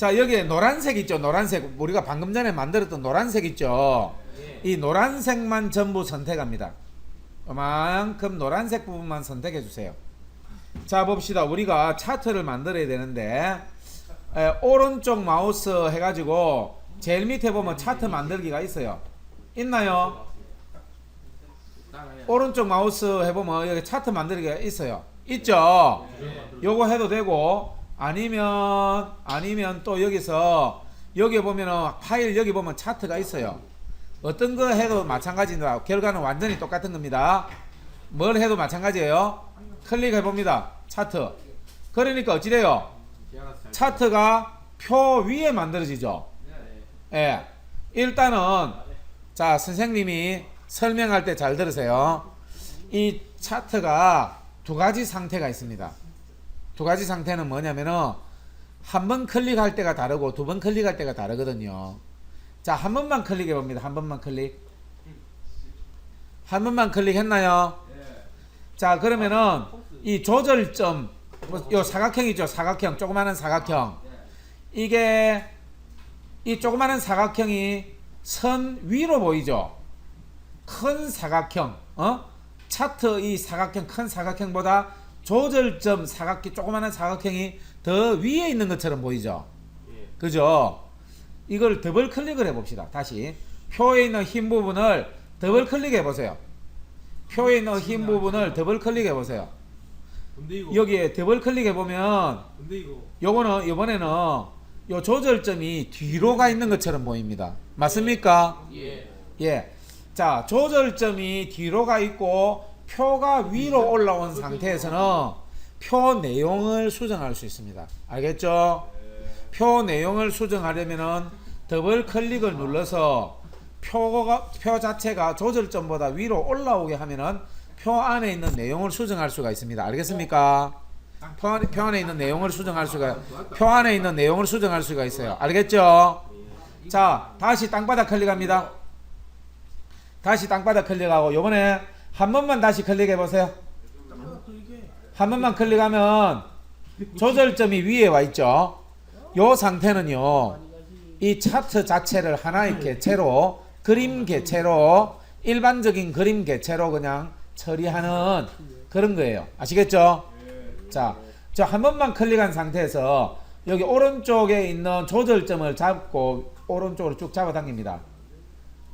자, 여기에 노란색 있죠. 노란색. 우리가 방금 전에 만들었던 노란색 있죠. 이 노란색만 전부 선택합니다. 그만큼 노란색 부분만 선택해 주세요. 자, 봅시다. 우리가 차트를 만들어야 되는데 오른쪽 마우스 해가지고 제일 밑에 보면 차트 만들기가 있어요. 있나요? 오른쪽 마우스 해보면 여기 차트 만들기가 있어요. 있죠? 요거 해도 되고 아니면 또 여기서 여기 보면은 파일 여기 보면 차트가 있어요. 어떤 거 해도 마찬가지입니다. 결과는 완전히 똑같은 겁니다. 뭘 해도 마찬가지예요. 클릭해 봅니다. 차트. 그러니까 어찌돼요? 차트가 표 위에 만들어지죠. 예. 일단은 자, 선생님이 설명할 때 잘 들으세요. 이 차트가 두 가지 상태가 있습니다. 두 가지 상태는 뭐냐면은 한 번 클릭할 때가 다르고 두 번 클릭할 때가 다르거든요. 자, 한 번만 클릭해 봅니다. 한 번만 클릭. 한 번만 클릭했나요? 자, 그러면은 이 조절점 요 사각형 있죠. 사각형, 조그마한 사각형. 이게 이 조그마한 사각형이 선 위로 보이죠. 큰 사각형, 차트 이 사각형, 큰 사각형보다 조절점 사각형, 조그마한 사각형이 더 위에 있는 것처럼 보이죠. 그죠? 이걸 더블 클릭을 해봅시다. 다시 표에 있는 흰 부분을 더블 클릭해 보세요. 표에 있는 흰 부분을 더블 클릭해 보세요. 여기에 더블 클릭해 보면 요거는 이번에는 요 조절점이 뒤로 가 있는 것처럼 보입니다. 맞습니까? 예. 자, 조절점이 뒤로 가 있고 표가 위로 올라온 상태에서는 표 내용을 수정할 수 있습니다. 알겠죠? 표 내용을 수정하려면은 더블 클릭을 눌러서 표 자체가 조절점보다 위로 올라오게 하면은 표 안에 있는 내용을 수정할 수가 있습니다. 알겠습니까? 표 안에 있는 내용을 수정할 수가 있어요. 알겠죠? 자, 다시 땅바닥 클릭합니다. 다시 땅바닥 클릭하고 요번에 한 번만 다시 클릭해 보세요. 한 번만 클릭하면 조절점이 위에 와 있죠. 요 상태는요, 이 차트 자체를 하나의 개체로, 그림 개체로, 일반적인 그림 개체로 그냥 처리하는 그런 거예요. 아시겠죠? 자, 저 한 번만 클릭한 상태에서 여기 오른쪽에 있는 조절점을 잡고 오른쪽으로 쭉 잡아당깁니다.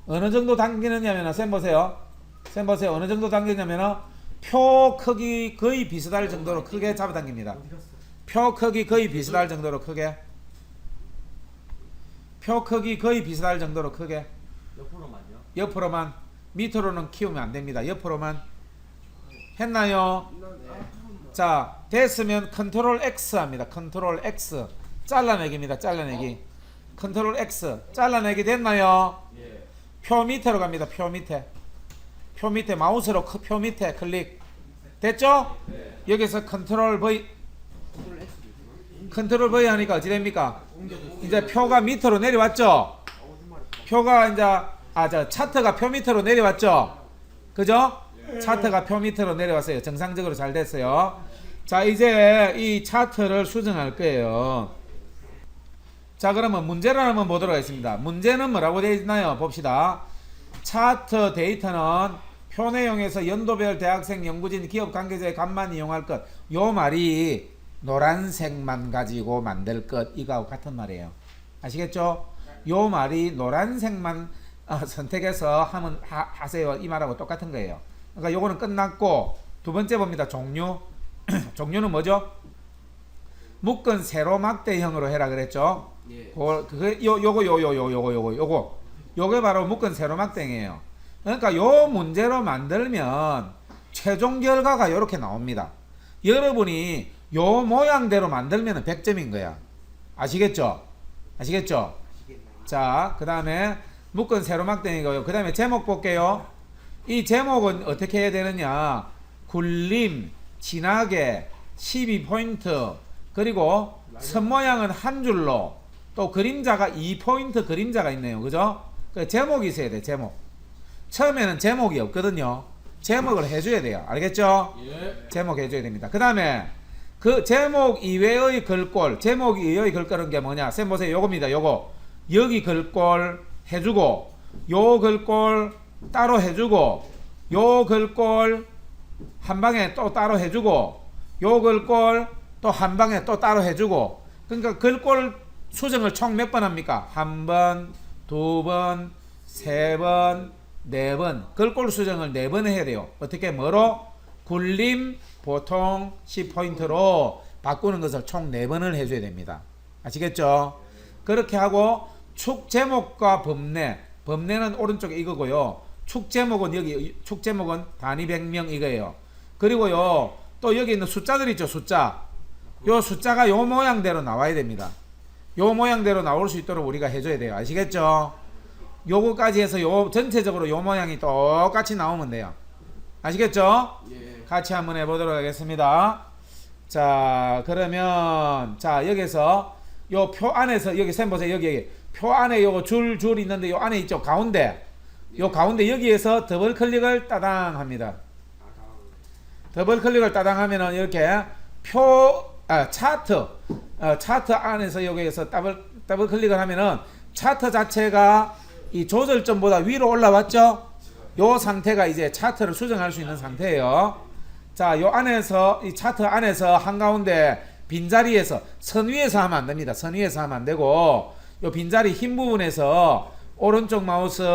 어느 정도 당기느냐면 쌤 보세요. 어느 정도 당기냐면은 표 크기 거의 비슷할 정도로 크게 잡아당깁니다. 표 크기 거의 비슷할 정도로 크게. 표 크기 거의 비슷할 정도로 크게. 옆으로만요? 옆으로만. 밑으로는 키우면 안 됩니다. 옆으로만. 했나요? 자, 됐으면 컨트롤 X 합니다. 컨트롤 X. 잘라내기입니다. 잘라내기. 컨트롤 X. 잘라내기 됐나요? 표 밑으로 갑니다. 표 밑에 마우스로 표 밑에 클릭. 됐죠? 여기서 컨트롤 V. 컨트롤 V 하니까 어찌 됩니까? 이제 표가 밑으로 내려왔죠? 표가 이제 차트가 표 밑으로 내려왔죠? 그죠? 차트가 표 밑으로 내려왔어요. 정상적으로 잘 됐어요. 자, 이제 이 차트를 수정할 거예요. 자, 그러면 문제를 한번 보도록 하겠습니다. 문제는 뭐라고 되어 있나요? 봅시다. 차트 데이터는 표 내용에서 연도별 대학생, 연구진, 기업 관계자의 값만 이용할 것. 요 말이 노란색만 가지고 만들 것 이거하고 같은 말이에요. 아시겠죠? 요 말이 노란색만 선택해서 하면 하세요. 이 말하고 똑같은 거예요. 그러니까 요거는 끝났고 두 번째 봅니다. 종류. 종류는 뭐죠? 묶은 세로막대형으로 해라 그랬죠? 요게 바로 묶은 세로막대형이에요. 그러니까 요 문제로 만들면 최종 결과가 이렇게 나옵니다. 여러분이 요 모양대로 만들면 100점인 거야. 아시겠죠? 자, 그 다음에 묶은 세로막대형이고요. 그 다음에 제목 볼게요. 이 제목은 어떻게 해야 되느냐? 굴림, 진하게, 12포인트, 그리고 선 모양은 한 줄로, 또 그림자가 2포인트 그림자가 있네요. 그죠? 제목이 있어야 돼. 제목. 처음에는 제목이 없거든요. 제목을 해줘야 돼요. 알겠죠? 제목 해줘야 됩니다. 그 다음에 그 제목 이외의 글꼴, 제목 이외의 글꼴은 게 뭐냐? 쌤 보세요. 요겁니다. 요거. 여기 글꼴 해주고, 요 글꼴 따로 해주고, 요 글꼴 한 방에 또 따로 해주고, 요 글꼴 또 한 방에 또 따로 해주고. 그러니까 글꼴 수정을 총 몇 번 합니까? 한 번, 두 번, 세 번, 네 번. 글꼴 수정을 네 번 해야 돼요. 어떻게 뭐로? 굴림 보통 10포인트로 바꾸는 것을 총 4번을 해줘야 됩니다. 아시겠죠? 그렇게 하고 축 제목과 범례, 범례는 오른쪽에 이거고요. 축 제목은 여기, 축 제목은 단위 100명 이거예요. 그리고요 또 여기 있는 숫자들 있죠. 숫자. 요 숫자가 요 모양대로 나와야 됩니다. 요 모양대로 나올 수 있도록 우리가 해줘야 돼요. 아시겠죠? 요거까지 해서 요 전체적으로 요 모양이 똑같이 나오면 돼요. 아시겠죠? 예. 같이 한번 해보도록 하겠습니다. 자, 그러면 자 여기서 요 표 안에서 여기 쌤 보세요. 여기 표 안에 요거 줄 있는데 요 안에 있죠. 가운데 요 가운데 여기에서 더블 클릭을 따당 합니다. 더블 클릭을 따당 하면은 이렇게 차트 안에서 여기에서 더블 클릭을 하면은 차트 자체가 이 조절점보다 위로 올라왔죠. 요 상태가 이제 차트를 수정할 수 있는 상태예요. 자, 요 안에서 이 차트 안에서 한가운데 빈자리에서 선 위에서 하면 안 됩니다. 선 위에서 하면 안 되고 요 빈자리 흰 부분에서 오른쪽 마우스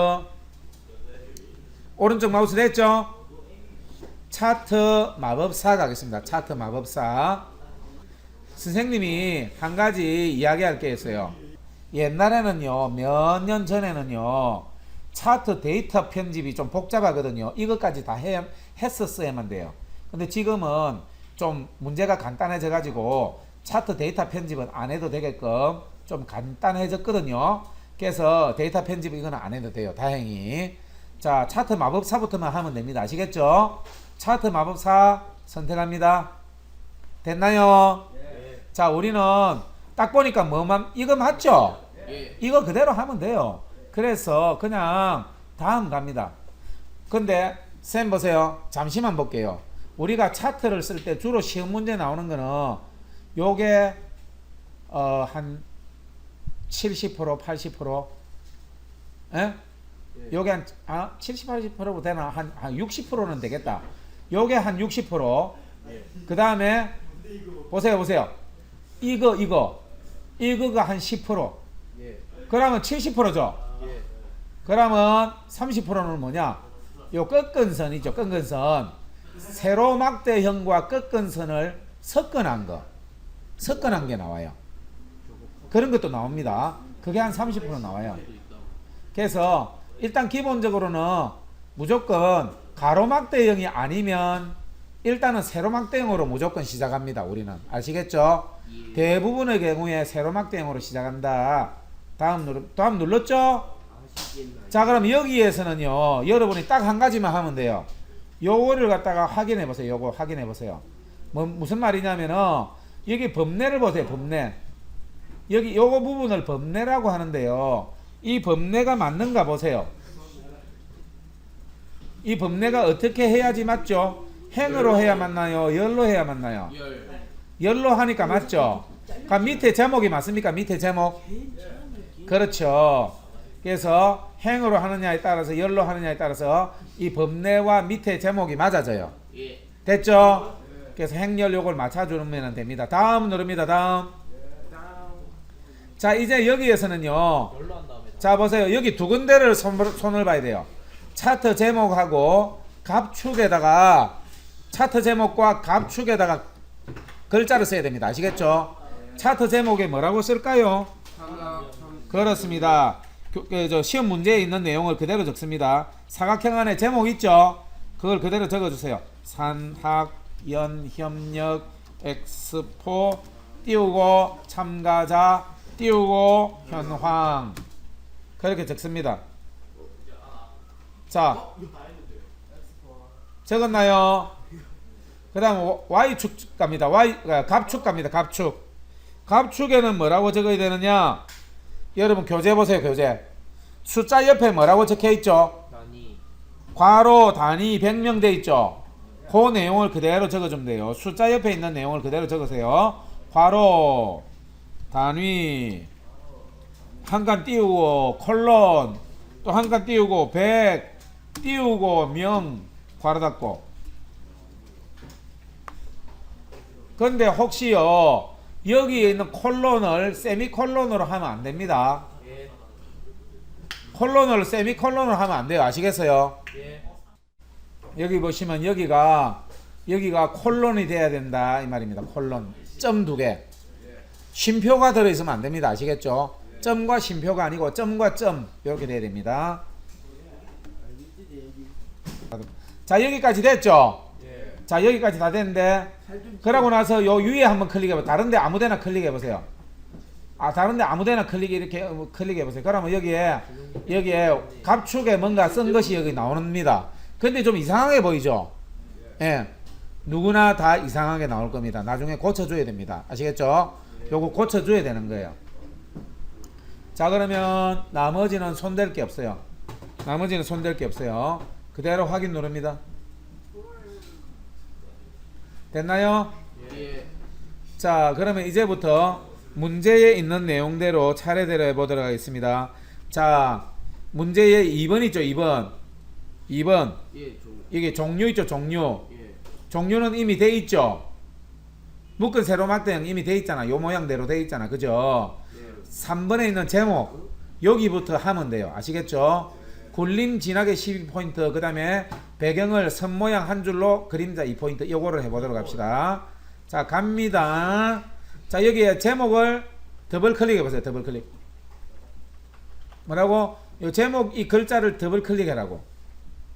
됐죠? 차트 마법사 가겠습니다. 차트 마법사. 선생님이 한 가지 이야기할 게 있어요. 옛날에는요, 몇 년 전에는요, 차트 데이터 편집이 좀 복잡하거든요. 이것까지 다 했었어야만 돼요. 근데 지금은 좀 문제가 간단해져 가지고 차트 데이터 편집은 안 해도 되게끔 좀 간단해졌거든요. 그래서 데이터 편집 이거는 안 해도 돼요. 다행히. 자, 차트 마법사부터만 하면 됩니다. 아시겠죠? 차트 마법사 선택합니다. 됐나요? 예. 자, 우리는 딱 보니까 이거 맞죠? 예. 이거 그대로 하면 돼요. 그래서 그냥 다음 갑니다. 근데 쌤 보세요. 잠시만 볼게요. 우리가 차트를 쓸 때 주로 시험 문제 나오는 거는 요게 한 70%, 80%? 예? 요게 한 70, 80% 되나? 한 60%는 되겠다. 요게 한 60%. 그 다음에 보세요. 이거가 한 10%. 예. 그러면 70%죠. 예. 그러면 30%는 뭐냐? 요 꺾은 있죠. 꺾은 선. 세로막대형과 꺾은 선을 섞어난 게 나와요. 그런 것도 나옵니다. 그게 한 30% 나와요. 그래서 일단 기본적으로는 무조건 가로막대형이 아니면 일단은 세로막대형으로 무조건 시작합니다. 우리는 아시겠죠? 대부분의 경우에 세로막대형으로 시작한다. 다음 눌렀죠? 자, 그럼 여기에서는요, 여러분이 딱 한 가지만 하면 돼요. 요거를 갖다가 확인해 보세요. 요거 확인해 보세요. 무슨 말이냐면은 여기 범례를 보세요. 범례. 여기 요거 부분을 범례라고 하는데요. 이 범례가 맞는가 보세요. 이 범례가 어떻게 해야지 맞죠? 행으로 해야 맞나요? 열로 해야 맞나요? 열로 하니까 맞죠? 그럼 밑에 제목이 맞습니까? 밑에 제목? 그렇죠. 그래서 행으로 하느냐에 따라서 열로 하느냐에 따라서 이 범례와 밑에 제목이 맞아져요. 됐죠? 그래서 행열 요걸 맞춰주면 됩니다. 다음 누릅니다. 다음. 자, 이제 여기에서는요. 자, 보세요. 여기 두 군데를 손을 봐야 돼요. 차트 제목하고 갑축에다가 차트 제목과 갑축에다가 글자를 써야 됩니다. 아시겠죠? 차트 제목에 뭐라고 쓸까요? 그렇습니다. 저 시험 문제에 있는 내용을 그대로 적습니다. 사각형 안에 제목 있죠? 그걸 그대로 적어주세요. 산학, 연, 협력, 엑스포, 띄우고 참가자, 띄우고 현황. 그렇게 적습니다. 자, 적었나요? 그 다음 Y축 갑니다. 갑축 갑니다. 갑축에는 뭐라고 적어야 되느냐? 여러분 교재 보세요. 교재 숫자 옆에 뭐라고 적혀있죠? 괄호 단위 100명 돼 있죠. 그 내용을 그대로 적어주면 돼요. 숫자 옆에 있는 내용을 그대로 적으세요. 괄호, 단위, 한 칸 띄우고 콜론, 또 한 칸 띄우고 100 띄우고 명 괄호 닫고. 근데 혹시요 여기에 있는 콜론을 세미콜론으로 하면 안 됩니다. 콜론을 세미콜론으로 하면 안 돼요. 아시겠어요? 여기 보시면 여기가 콜론이 돼야 된다 이 말입니다. 콜론 점 2개 쉼표가 들어있으면 안 됩니다. 아시겠죠? 점과 쉼표가 아니고 점과 점 이렇게 돼야 됩니다. 자 여기까지 됐죠? 자 여기까지 다 됐는데 그러고 나서 요 위에 한번 클릭해보세요. 다른데 아무데나 클릭해보세요. 다른데 아무데나 이렇게 클릭해보세요. 그러면 여기에 갑축에 뭔가 쓴 것이 여기 나옵니다. 근데 좀 이상하게 보이죠? 예. 누구나 다 이상하게 나올 겁니다. 나중에 고쳐줘야 됩니다. 아시겠죠? 요거 고쳐줘야 되는 거예요. 자 그러면 나머지는 손댈 게 없어요. 나머지는 손댈 게 없어요. 그대로 확인 누릅니다. 됐나요? 예. 자 그러면 이제부터 문제에 있는 내용대로 차례대로 해보도록 하겠습니다. 자 문제의 2번 있죠. 2번 예, 이게 종류 있죠. 종류 예. 종류는 이미 돼 있죠. 묶은 세로 막대형 이미 돼 있잖아. 요 모양대로 돼 있잖아. 그죠? 예. 3번에 있는 제목 여기부터 하면 돼요. 아시겠죠? 굴림 진하게 12포인트 그 다음에 배경을 선 모양 한 줄로 그림자 2포인트 요거를 해보도록 합시다. 자 갑니다. 자 여기에 제목을 더블 클릭해 보세요. 더블 클릭. 뭐라고? 요 제목 이 글자를 더블 클릭하라고.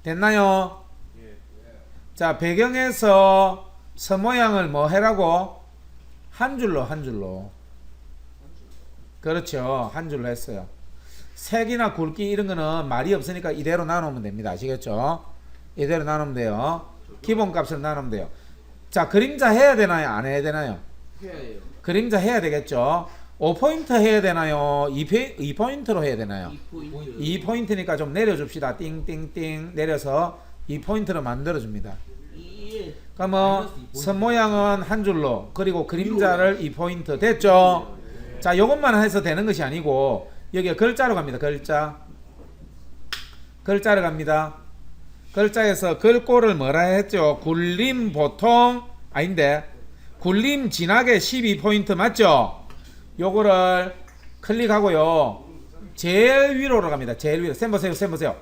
됐나요? 예. 자 배경에서 선 모양을 뭐 해라고? 한 줄로 그렇죠. 한 줄로 했어요. 색이나 굵기 이런 거는 말이 없으니까 이대로 나누면 됩니다. 아시겠죠? 이대로 나누면 돼요. 기본값을 나누면 돼요. 자 그림자 해야 되나요? 안 해야 되나요? 해야 해요. 그림자 해야 되겠죠? 5포인트 해야 되나요? 2포인트로 해야 되나요? 2포인트. 2포인트니까 좀 내려줍시다. 띵띵띵 내려서 2포인트로 만들어줍니다. 예. 그러면 선 모양은 한 줄로 그리고 그림자를 2포인트 됐죠? 자 요것만 해서 되는 것이 아니고 여기에 글자로 갑니다. 글자로 갑니다. 글자에서 글꼴을 뭐라 했죠? 굴림 보통 아닌데 굴림 진하게 12포인트 맞죠? 요거를 클릭하고요. 제일 위로로 갑니다. 제일 위로. 쌤 보세요.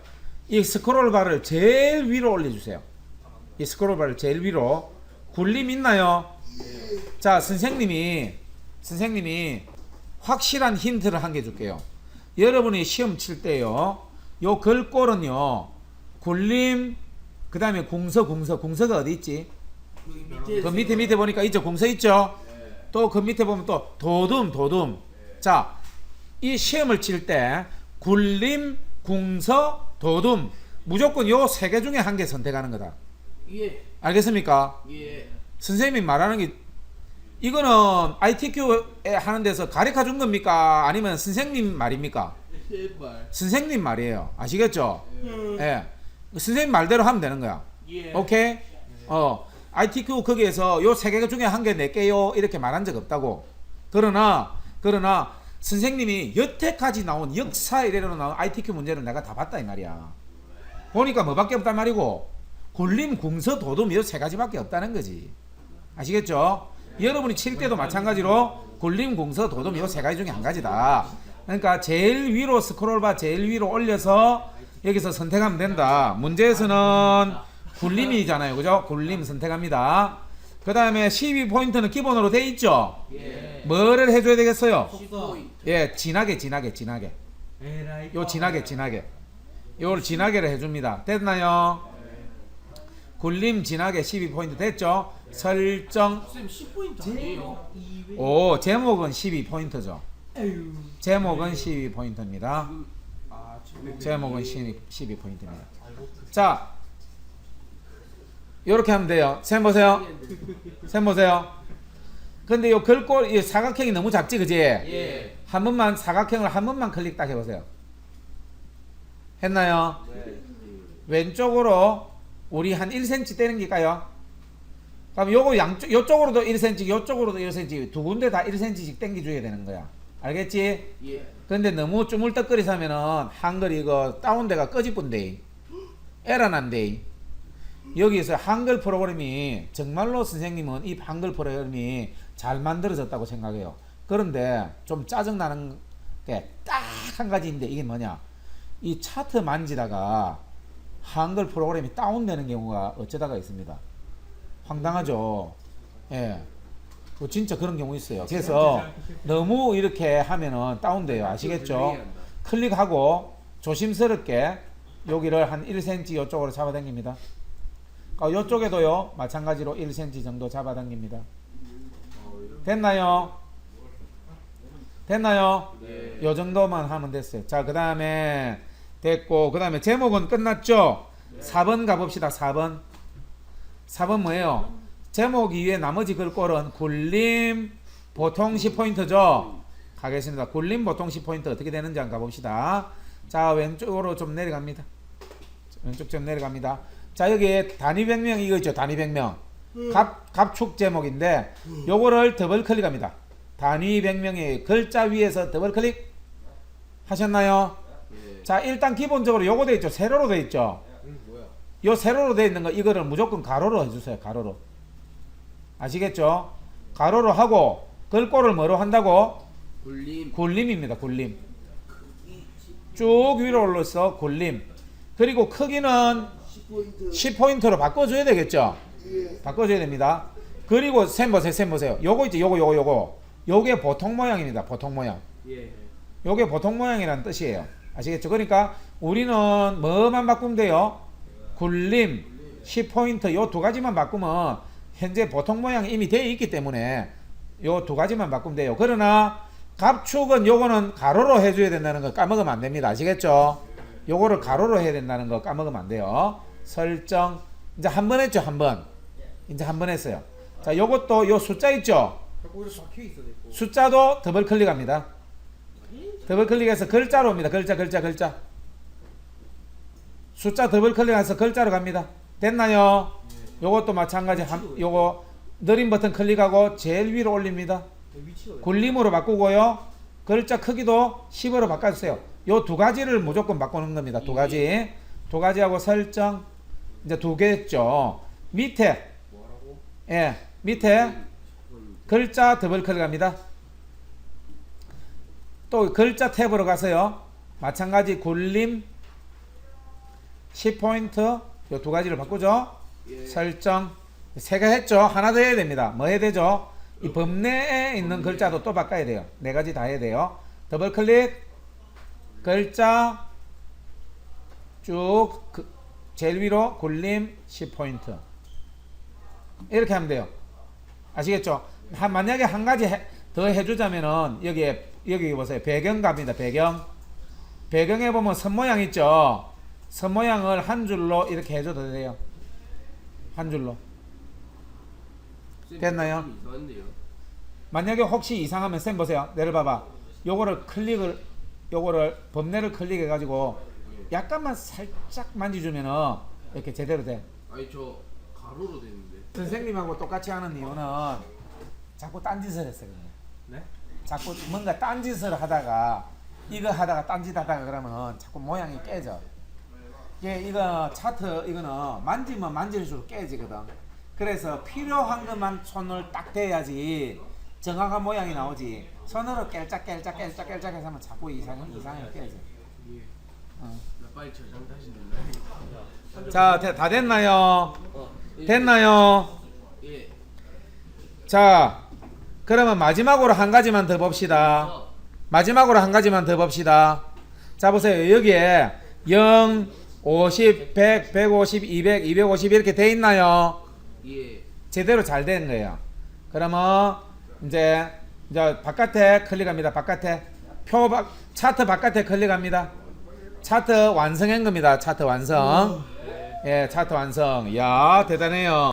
이 스크롤 바를 제일 위로 올려주세요. 이 스크롤 바를 제일 위로. 굴림 있나요? 자 선생님이 확실한 힌트를 한 개 줄게요. 여러분이 시험 칠 때요. 요 글꼴은요. 굴림 그 다음에 궁서가 어디 있지? 그 밑에 보니까 있죠. 궁서 있죠. 또 그 밑에 보면 또 도둠. 자, 이 시험을 칠 때 굴림, 궁서, 도둠 무조건 요 세 개 중에 한 개 선택하는 거다. 예. 알겠습니까? 예. 선생님이 말하는 게 이거는 ITQ에 하는 데서 가르쳐 준 겁니까? 아니면 선생님 말입니까? 제발. 선생님 말이에요. 아시겠죠? 예. 선생님 말대로 하면 되는 거야. 예. 오케이? ITQ 거기에서 요 세 개 중에 한 개 낼게요. 이렇게 말한 적 없다고. 그러나 선생님이 여태까지 나온 역사 이래로 나온 ITQ 문제를 내가 다 봤다 이 말이야. 보니까 뭐밖에 없단 말이고 굴림, 궁서, 도둠 이 세 가지밖에 없다는 거지. 아시겠죠? 여러분이 칠 때도 마찬가지로 굴림, 궁서, 도둠 이 세 가지 중에 한 가지다. 그러니까 제일 위로 스크롤바 제일 위로 올려서 여기서 선택하면 된다. 문제에서는 굴림이잖아요. 그죠? 굴림 선택합니다. 그 다음에 12포인트는 기본으로 돼 있죠? 예. 뭐를 해줘야 되겠어요? 10포인트. 예, 진하게. 요 진하게. 요걸 진하게를 해줍니다. 됐나요? 굴림 진하게 12포인트 됐죠? 설정. 쌤 10포인트 아니에요? 오, 제목은 12포인트죠. 에휴. 제목은 12포인트입니다. 아, 제목은 12포인트입니다. 자, 요렇게 하면 돼요. 쌤 보세요. 근데 요 글꼴, 이 사각형이 너무 작지, 그지? 예. 사각형을 한 번만 클릭 딱 해보세요. 했나요? 네. 왼쪽으로 우리 한 1cm 떼는 길까요? 그럼 요거 양쪽 요쪽으로도 1cm, 요쪽으로도 1cm 두 군데 다 1cm씩 당겨줘야 되는 거야. 알겠지? 예. 근데 너무 쭈물떡거리서 하면은 한글 이거 다운돼가 꺼지뿐데 에러 난데. 여기서 한글 프로그램이 정말로 선생님은 이 한글 프로그램이 잘 만들어졌다고 생각해요. 그런데 좀 짜증나는 게 딱 한 가지인데 이게 뭐냐, 이 차트 만지다가 한글 프로그램이 다운되는 경우가 어쩌다가 있습니다. 황당하죠. 예. 뭐 진짜 그런 경우 있어요. 그래서 너무 이렇게 하면은 다운돼요. 아시겠죠? 클릭하고 조심스럽게 여기를 한 1cm 이쪽으로 잡아당깁니다. 이쪽에도요 마찬가지로 1cm 정도 잡아당깁니다. 됐나요? 됐나요? 네. 요 정도만 하면 됐어요. 자, 그 다음에 됐고, 그 다음에 제목은 끝났죠? 4번 가봅시다. 4번. 4번 뭐예요? 제목 이외에 나머지 글꼴은 굴림 보통 10포인트죠? 가겠습니다. 굴림 보통 10포인트 어떻게 되는지 한번 가봅시다. 자, 왼쪽으로 좀 내려갑니다. 왼쪽 좀 내려갑니다. 자, 여기 단위 백명 이거 있죠? 단위 백명. 갑축 제목인데 요거를 더블 클릭합니다. 단위 백명의 글자 위에서 더블 클릭 하셨나요? 예. 자, 일단 기본적으로 요거 돼 있죠? 세로로 돼 있죠? 뭐야? 요 세로로 돼 있는 거 이거를 무조건 가로로 해주세요. 가로로. 아시겠죠? 가로로 하고 글꼴을 뭐로 한다고? 굴림. 굴림입니다. 굴림. 쭉 위로 올라서 굴림. 그리고 크기는 10포인트로 바꿔줘야 되겠죠? 바꿔줘야 됩니다. 그리고 셈 보세요. 셈 보세요. 요거 있죠? 요거. 요게 보통 모양입니다. 보통 모양. 예. 요게 보통 모양이라는 뜻이에요. 아시겠죠? 그러니까 우리는 뭐만 바꾸면 돼요? 굴림, 10포인트 요 두 가지만 바꾸면 현재 보통 모양이 이미 되어 있기 때문에 요 두 가지만 바꾸면 돼요. 그러나 갑축은 요거는 가로로 해줘야 된다는 거 까먹으면 안 됩니다. 아시겠죠? 요거를 가로로 해야 된다는 거 까먹으면 안 돼요. 설정 이제 한 번 했죠. 한 번. 이제 한 번 했어요. 자, 요것도 요 숫자 있죠? 숫자도 더블 클릭합니다. 더블 클릭해서 글자로 옵니다. 글자. 숫자 더블 클릭해서 글자로 갑니다. 됐나요? 요것도 마찬가지. 요거 느린 버튼 클릭하고 제일 위로 올립니다. 굴림으로 바꾸고요. 글자 크기도 10으로 바꿔주세요. 요 두 가지를 무조건 바꾸는 겁니다. 두 가지. 두 가지하고 설정. 이제 두 개 했죠. 밑에. 예. 밑에 글자 더블 클릭합니다. 또 글자 탭으로 가서요. 마찬가지 굴림 10포인트 요 두 가지를 바꾸죠. 예. 설정 세 개 했죠. 하나 더 해야 됩니다. 뭐 해야 되죠? 이 범내에 있는 글자도 또 바꿔야 돼요. 네 가지 다 해야 돼요. 더블 클릭 글자 쭉 제일 위로 굴림 10포인트 이렇게 하면 돼요. 아시겠죠? 만약에 한 가지 더 해주자면은 여기 보세요. 배경 갑니다. 배경에 보면 선 모양 있죠? 선 모양을 한 줄로 이렇게 해줘도 돼요. 한 줄로. 됐나요? 이상한데요. 만약에 혹시 이상하면 쌤 보세요. 내려봐봐. 요거를 범례를 클릭해 가지고 약간만 살짝 만져주면은 이렇게 제대로 돼. 아니 저 가로로 됐는데. 선생님하고 똑같이 하는 이유는 자꾸 딴짓을 했어요. 네? 자꾸 뭔가 딴짓을 하다가 이거 하다가 딴짓 하다가 그러면 자꾸 모양이 깨져. 이거 차트 이거는 만지면 만질수록 깨지거든. 그래서 필요한 것만 손을 딱 대야지 정확한 모양이 나오지. 손으로 깨짝 해서 하면 자꾸 이상하게 깨져. 예. 어. 나 빨리 저장 다시 눌러야. 자, 다 됐나요? 예. 됐나요? 예. 자, 그러면 마지막으로 한 가지만 더 봅시다. 마지막으로 한 가지만 더 봅시다. 자, 보세요. 여기에 0, 50, 100, 150, 200, 250 이렇게 돼 있나요? 예. 제대로 잘 된 거예요. 그러면 이제 바깥에 클릭합니다. 바깥에 차트 바깥에 클릭합니다. 차트 완성한 겁니다. 차트 완성. 예, 차트 완성. 이야, 대단해요.